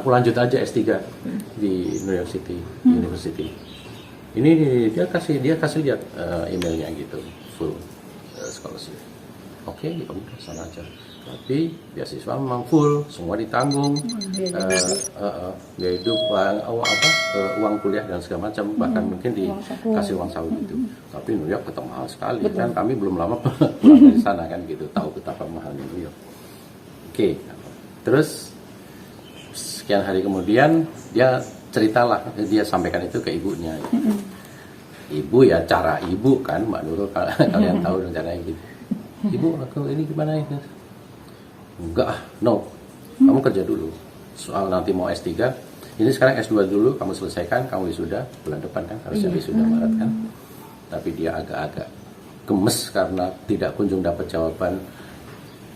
aku lanjut aja S3 di New York City University. Ini dia kasih lihat emailnya gitu, full scholarship. Oke, ya udah sana aja. Tapi beasiswa memang full, semua ditanggung, biaya hidup, uang kuliah dan segala macam, bahkan mungkin dikasih uang saku gitu. Tapi New York tetap mahal sekali. Kan kami belum lama pulang dari sana kan gitu, tahu betapa mahalnya New York. Oke, terus sekian hari kemudian dia ceritalah, dia sampaikan itu ke ibunya. Ibu ya cara ibu kan, Mbak Nurul, kalian tahu rencananya gitu. Ibu, aku ini gimana ini? Enggak, no. Kamu kerja dulu. Soal nanti mau S3, ini sekarang S2 dulu, kamu selesaikan, kamu wisuda bulan depan kan, harusnya wisuda Maret kan. Tapi dia agak-agak gemes karena tidak kunjung dapat jawaban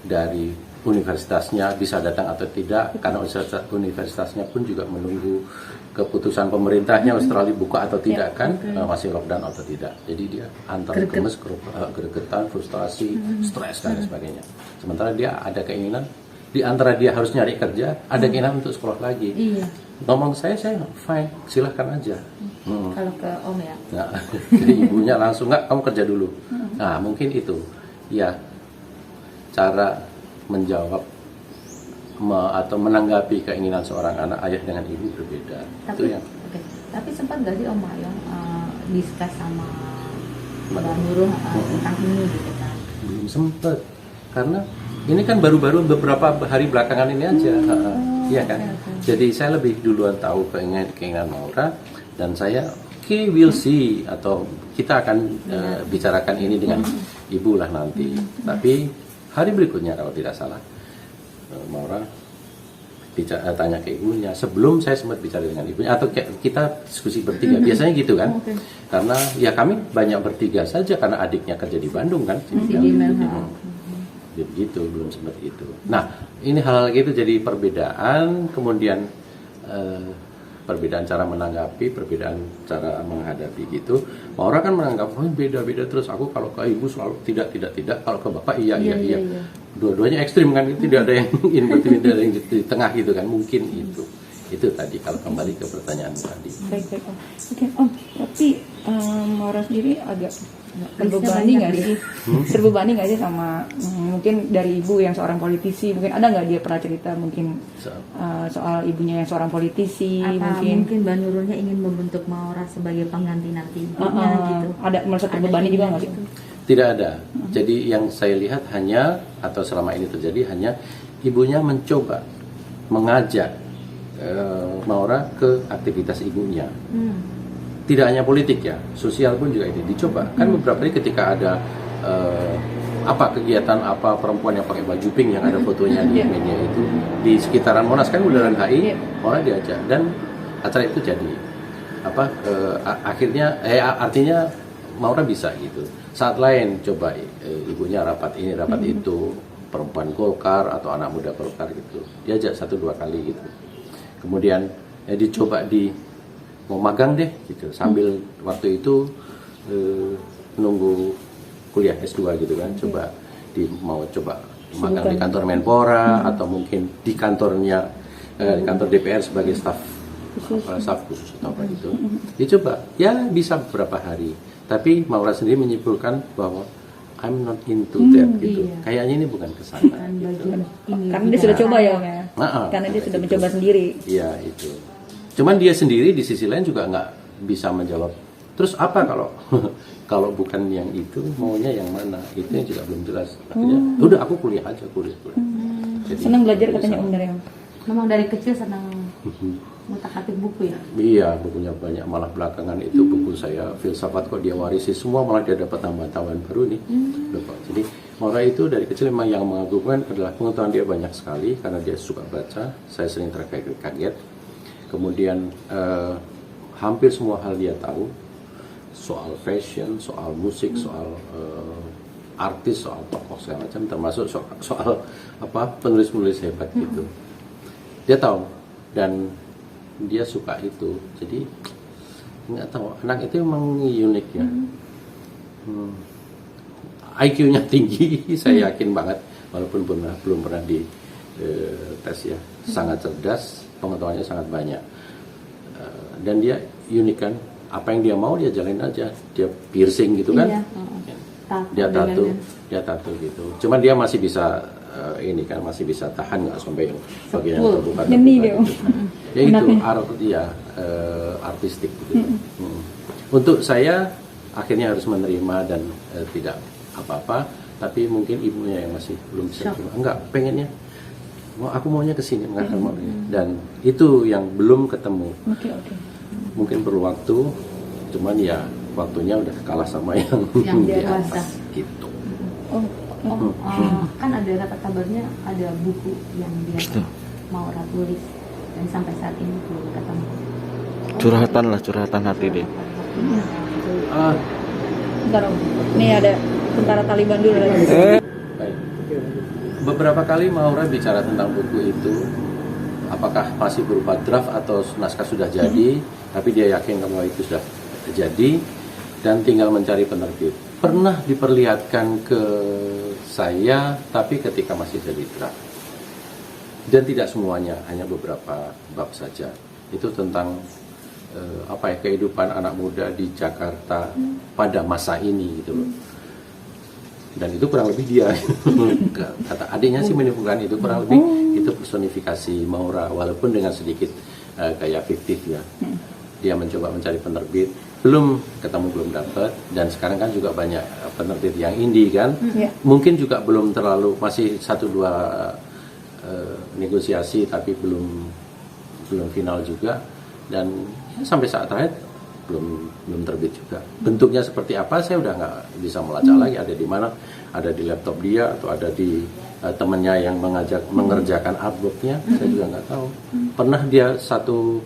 dari universitasnya bisa datang atau tidak, karena universitasnya pun juga menunggu keputusan pemerintahnya Australia buka atau tidak kan, masih lockdown atau tidak. Jadi dia antara gemes, gregetan, frustrasi, stres dan sebagainya. Sementara dia ada keinginan, di antara dia harus nyari kerja, ada keinginan untuk sekolah lagi. Ngomong saya fine, silahkan aja. Kalau ke Om ya. Nah, jadi ibunya langsung nggak, kamu kerja dulu. Nah mungkin itu ya cara menjawab atau menanggapi keinginan seorang anak, ayah dengan ibu berbeda. Tapi, itu yang. Tapi sempat nggak sih Om Mayong discuss sama Mbak Nurul tentang ini gitu kan? Belum sempat, karena ini kan baru-baru beberapa hari belakangan ini aja, iya kan. Jadi saya lebih duluan tahu keinginan Maura, dan saya we'll see, atau kita akan bicarakan ini dengan ibu lah nanti. Tapi hari berikutnya kalau tidak salah, Maura tanya ke ibunya. Sebelum saya sempat bicara dengan ibunya, atau kita diskusi bertiga. Biasanya gitu kan, karena ya kami banyak bertiga saja karena adiknya kerja di Bandung kan. Begitu, belum sempat itu. Nah, ini hal-hal gitu jadi perbedaan, kemudian perbedaan cara menanggapi, perbedaan cara menghadapi gitu. Maura kan menganggap beda-beda terus, aku kalau ke ibu selalu tidak, kalau ke bapak iya. Dua-duanya ekstrim kan, tidak ada yang in between, tidak ada yang di tengah gitu kan, mungkin itu tadi kalau kembali ke pertanyaan tadi. Baik. Oke, Om, tapi Maura sendiri agak terbebani nggak sih? Terbebani nggak sih sama mungkin dari ibu yang seorang politisi? Mungkin ada nggak dia pernah cerita mungkin soal ibunya yang seorang politisi? Mungkin Mbak Nurulnya ingin membentuk Maura sebagai pengganti nanti ibunya gitu. Ada merasa terbebani juga nggak sih? Tidak ada. Jadi yang saya lihat hanya, atau selama ini terjadi hanya ibunya mencoba mengajak Maura ke aktivitas ibunya. Tidak hanya politik ya, sosial pun juga ini dicoba. Kan beberapa kali ketika ada kegiatan perempuan yang pakai baju pink yang ada fotonya di media itu di sekitaran Monas kan, Bundaran HI, Maura diajak, dan acara itu jadi artinya Maura bisa gitu. Saat lain coba ibunya rapat ini rapat itu, perempuan Golkar atau anak muda Golkar gitu, diajak 1-2 kali gitu. Kemudian dicoba mau magang deh gitu, sambil waktu itu nunggu kuliah S2 gitu kan, mau coba magang di kantor Menpora atau mungkin di kantornya kantor DPR sebagai staf khusus atau apa gitu. Dicoba ya bisa beberapa hari, tapi Maura sendiri menyimpulkan bahwa I'm not into that gitu. Kayaknya ini bukan kesana gitu. Karena dia sudah coba ya Om ya. Karena dia sudah mencoba sendiri. Iya itu. Cuman dia sendiri di sisi lain juga nggak bisa menjawab. Terus apa kalau bukan yang itu, maunya yang mana? Itu yang juga belum jelas. Akhirnya, udah aku kuliah aja, kuliah. Jadi, senang belajar katanya Om dari Om. Memang dari kecil senang ngutak-atik buku ya? Iya, bukunya banyak. Malah belakangan itu buku saya filsafat kok dia warisi semua, malah dia dapat tambahan baru nih. Jadi Maura itu dari kecil memang yang mengagumkan adalah pengetahuan dia banyak sekali karena dia suka baca. Saya sering terkaget-kaget. Kemudian hampir semua hal dia tahu, soal fashion, soal musik, soal artis, soal tokoh segala macam, termasuk soal penulis-penulis hebat gitu. Dia tahu dan dia suka itu. Jadi nggak tahu, anak itu memang unik ya. IQ-nya tinggi, saya yakin banget, walaupun belum pernah di tes ya. Sangat cerdas, pengetahuannya sangat banyak. Dan dia unik kan, apa yang dia mau dia jalanin aja, dia piercing gitu kan, Iya. dia tato gitu. Cuman dia masih bisa ini kan masih bisa tahan nggak sampai yang bagian yang terbuka. Nyeni dia, Om. Ya itu Anaknya. artistik gitu. Untuk saya akhirnya harus menerima dan tidak apa-apa, tapi mungkin ibunya yang masih belum bisa terima. Enggak, pengennya aku maunya ke sini, mengatakan mau ini. Dan itu yang belum ketemu. Oke. Mungkin perlu waktu, cuman ya waktunya udah kalah sama yang Yang di dewasa. atas gitu. Oh, Kan ada kata kabarnya ada buku yang dia mau tulis dan sampai saat ini belum ketemu. Curhatan hati dia. Ah, bentar Om. Nih ada tentara Taliban dulu lagi. baik. Beberapa kali Maura bicara tentang buku itu, apakah masih berupa draft atau naskah sudah jadi, tapi dia yakin bahwa itu sudah jadi dan tinggal mencari penerbit. Pernah diperlihatkan ke saya, tapi ketika masih jadi draft. Dan tidak semuanya, hanya beberapa bab saja. Itu tentang kehidupan anak muda di Jakarta pada masa ini gitu loh. Dan itu kurang lebih dia. Kata adiknya sih menyebutkan itu kurang lebih itu personifikasi Maura, walaupun dengan sedikit kayak fiktif ya. Dia mencoba mencari penerbit, belum ketemu, belum dapat, dan sekarang kan juga banyak penerbit yang indie kan. Mungkin juga belum terlalu, masih 1-2 negosiasi tapi belum final juga, dan ya, sampai saat terakhir belum terbit juga. Bentuknya seperti apa saya udah nggak bisa melacak lagi, ada di mana, ada di laptop dia atau ada di temannya yang mengerjakan artworknya, saya juga nggak tahu. Pernah dia satu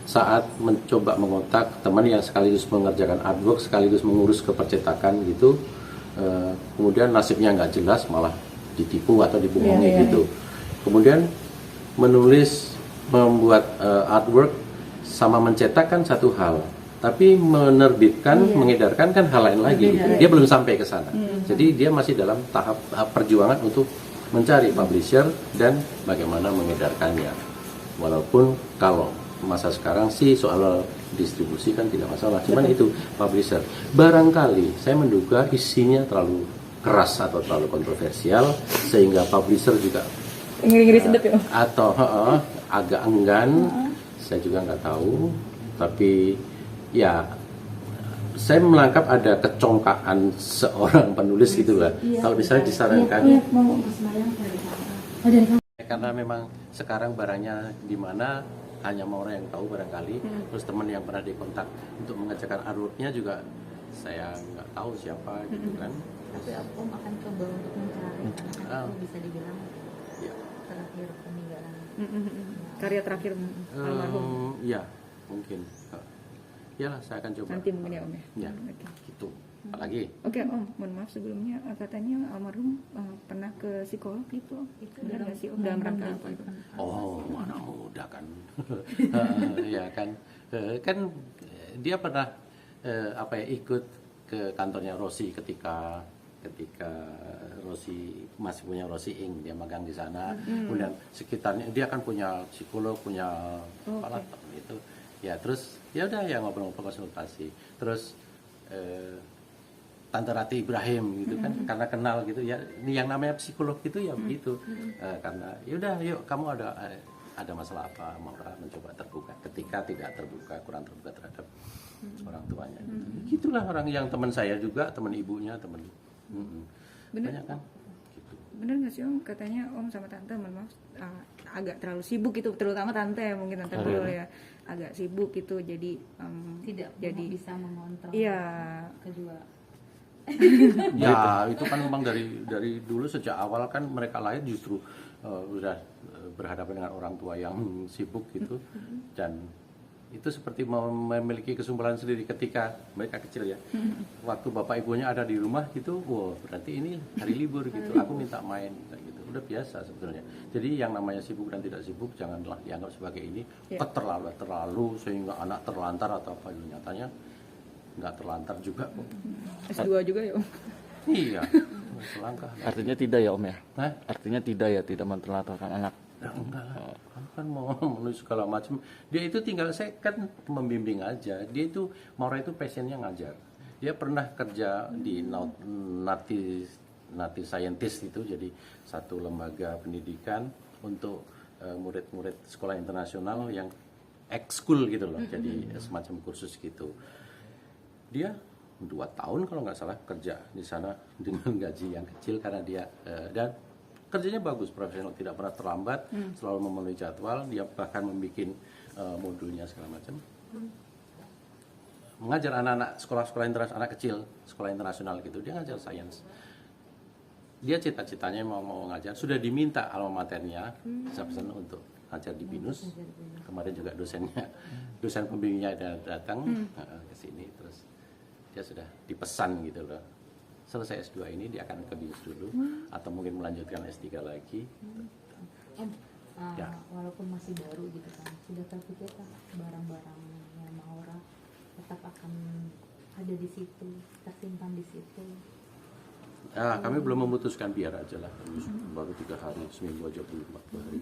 saat mencoba mengontak teman yang sekaligus mengerjakan artwork sekaligus mengurus kepercetakan gitu, kemudian nasibnya nggak jelas, malah ditipu atau dibohongi gitu. Kemudian membuat artwork sama mencetak kan satu hal, tapi menerbitkan, mengedarkan kan hal lain lagi. Dia belum sampai ke sana. Jadi dia masih dalam tahap perjuangan untuk mencari publisher dan bagaimana mengedarkannya. Walaupun kalau masa sekarang sih soal distribusi kan tidak masalah, cuman itu publisher. Barangkali saya menduga isinya terlalu keras atau terlalu kontroversial sehingga publisher juga Ngiri-ngiri sedep ya. atau agak enggan. Saya juga nggak tahu, tapi ya saya menangkap ada kecongkaan seorang penulis gitu lah. Kalau misalnya disarankan, karena memang sekarang barangnya di mana hanya Maura yang tahu barangkali. Terus teman yang pernah dikontak untuk mengerjakan artworknya juga saya nggak tahu siapa gitu kan. Tapi Om akan coba untuk mencari, karena kan itu bisa dibilang Ya. terakhir peninggalan. Karya terakhir almarhum. Ya mungkin. Iyalah saya akan coba. Nanti mungkin ya Om ya. Ya, gitu. Apalagi? Oke Om, mohon maaf sebelumnya katanya almarhum pernah ke psikolog gitu Om. Benar nggak sih Om, dalam rangka apa itu? Oh, anak muda kan. Ya kan. Kan dia pernah ikut ke kantornya Rossi ketika Rossi masih punya Rossi Inc, dia magang di sana. Kemudian sekitarnya dia kan punya psikolog, punya kepala itu. Ya terus ya udah ya ngobrol-ngobrol konsultasi. Terus Tante Rati Ibrahim gitu kan, karena kenal gitu ya. Ini yang namanya psikolog gitu ya begitu. Karena ya udah yuk kamu ada masalah apa, mau mencoba terbuka. Ketika tidak terbuka, kurang terbuka terhadap orang tuanya. Gitu. Gitulah orang yang teman saya juga, teman ibunya, teman. Banyak kan? Gitu. Bener nggak sih Om, katanya Om sama Tante mohon maaf agak terlalu sibuk gitu, terutama Tante ya, mungkin Tante dulu ya agak sibuk gitu, jadi Tidak jadi bisa mengontrol kedua. Ya itu kan memang dari dulu sejak awal kan mereka lahir justru udah berhadapan dengan orang tua yang sibuk gitu, dan itu seperti memiliki kesumbalan sendiri ketika mereka kecil ya. Waktu bapak ibunya ada di rumah gitu, wow berarti ini hari libur gitu, aku minta main gitu. Udah biasa sebetulnya. Jadi yang namanya sibuk dan tidak sibuk janganlah dianggap sebagai ini terlalu sehingga anak terlantar atau apa. Nyatanya nggak terlantar juga kok. S2 juga ya Om. Iya, selangkah. Artinya tidak ya Om ya? Hah? Artinya tidak ya, tidak mentelantarkan anak. Enggak lah. kan mau menulis segala macam. Dia itu tinggal, saya kan membimbing aja. Dia itu, Maura itu passionnya ngajar. Dia pernah kerja di Nati Scientist itu, jadi satu lembaga pendidikan untuk murid-murid sekolah internasional yang ekskul gitu loh, jadi semacam kursus gitu. Dia 2 tahun kalau nggak salah kerja di sana dengan gaji yang kecil karena dia dan kerjanya bagus, profesional, tidak pernah terlambat, selalu memenuhi jadwal. Dia bahkan membuat modulnya segala macam. Mengajar anak-anak sekolah-sekolah internasional, anak kecil sekolah internasional gitu, dia ngajar sains. Dia cita-citanya mau ngajar, sudah diminta alma maternya pesan untuk ngajar di BINUS. Kemarin juga dosen pembimbingnya datang ke sini, terus dia sudah dipesan gitu loh. Selesai S2 ini dia akan ke BINUS dulu, atau mungkin melanjutkan S3 lagi. Ya. Walaupun masih baru gitu kan, sudah terpikirkah barang-barangnya Maura tetap akan ada di situ, tersimpan di situ? Kami belum memutuskan, biar aja lah. Baru 3 hari, seminggu aja belum 4 hari.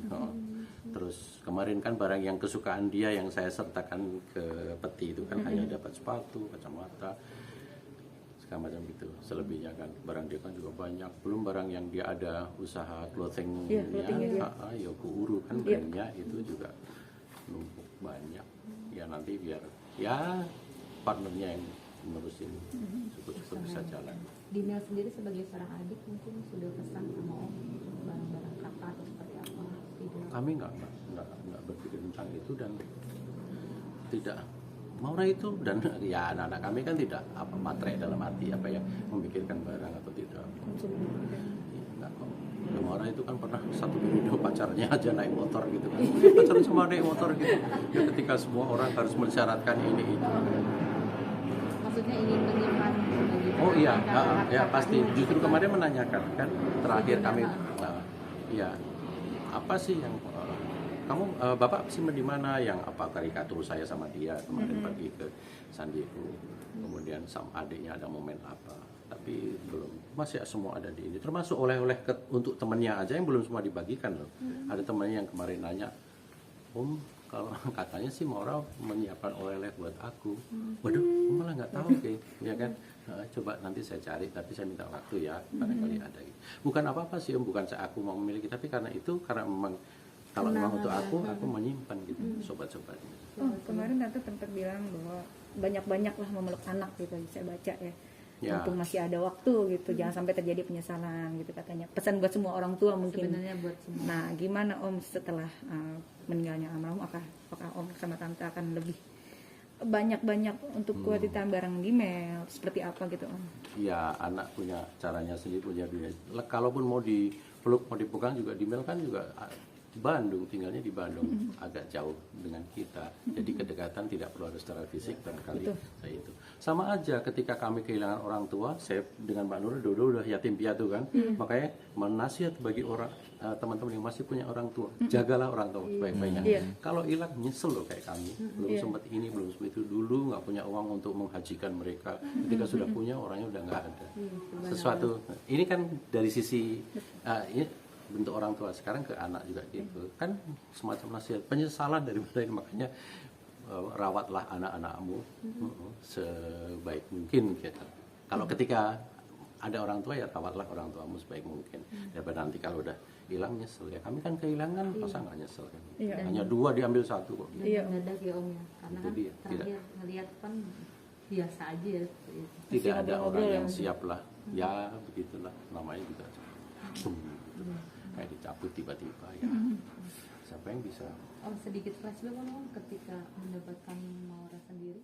Terus kemarin kan barang yang kesukaan dia yang saya sertakan ke peti itu kan hanya dapat sepatu, kacamata, segala macam gitu. Selebihnya kan barang dia kan juga banyak. Belum barang yang dia ada usaha clothingnya, Yokouru kan brandnya itu juga numpuk banyak. Ya nanti biar ya partnernya yang menerusin, syukur-syukur bisa jalan. Dinel sendiri sebagai seorang adik mungkin sudah pesan sama Om barang-barang kakak atau seperti apa? Tidak. Kami nggak berpikir tentang itu, dan tidak Maura itu, dan ya anak-anak kami kan tidak matre dalam arti apa ya, memikirkan barang atau tidak. Enggak kok. Ya, Maura itu kan pernah satu periode pacarnya aja naik motor gitu kan. Pacaran sama naik motor gitu. Ya ketika semua orang harus mensyaratkan ini itu. Maksudnya ingin menyimpan bagi Oh iya, kakak-kakak ya pasti. ini. Justru kemarin menanyakan kan, terakhir kami, ya apa sih yang kamu bapak simpen di mana, yang apa karikatur saya sama dia kemarin pergi ke San Diego, kemudian sama adiknya ada momen apa, tapi belum, masih semua ada di ini, termasuk oleh-oleh untuk temennya aja yang belum semua dibagikan loh. Ada temennya yang kemarin nanya, Om, kalau katanya sih Maura menyiapkan oleh-oleh buat aku. Waduh, aku malah nggak tahu kayak, ya kan? Coba nanti saya cari, tapi saya minta waktu ya, barangkali ada. Bukan apa-apa sih Om, bukan aku mau memiliki, tapi karena memang kalau memang untuk aku menyimpan gitu, sobat-sobatnya. Oh, kemarin Tante tempat bilang bahwa banyak-banyak lah memeluk anak gitu, saya baca ya. Mumpung masih ada waktu gitu, jangan sampai terjadi penyesalan gitu katanya. Pesan buat semua orang tua mungkin. Sebenarnya buat semua. Nah, gimana Om setelah meninggalnya almarhum, apakah Om sama Tante akan lebih banyak-banyak untuk kuantitas barang di mail seperti apa gitu Om? Ya, anak punya caranya sendiri, punya dunia. Kalaupun mau dipeluk, mau dipegang juga di mail kan juga. Bandung, tinggalnya di Bandung, agak jauh dengan kita, jadi kedekatan tidak perlu harus secara fisik, barangkali saya itu sama aja. Ketika kami kehilangan orang tua, saya dengan Mbak Nur dulu udah yatim piatu kan, makanya menasihat bagi orang teman-teman yang masih punya orang tua, jagalah orang tua baik-baiknya. Kalau hilang nyesel loh, kayak kami belum sempat ini, belum sempat itu, dulu nggak punya uang untuk menghajikan mereka, ketika sudah punya orangnya udah nggak ada. Sesuatu ini kan dari sisi ini bentuk orang tua, sekarang ke anak juga gitu kan, semacam nasihat, penyesalan dari mereka. Makanya rawatlah anak-anakmu sebaik mungkin gitu. Kalau ketika ada orang tua, ya rawatlah orang tuamu sebaik mungkin, daripada nanti kalau udah hilang nyesel. Ya kami kan kehilangan, masa nggak nyesel kan? Hanya 2 diambil 1 kok. Mendadak ya Om ya, karena Itu kan dia, terakhir ngeliat kan biasa aja ya. Tidak ada orang yang siap lah, ya begitulah namanya juga. Kayak dicabut tiba-tiba ya. Siapa yang bisa? Om sedikit flashback Om ketika mendapatkan Maura sendiri.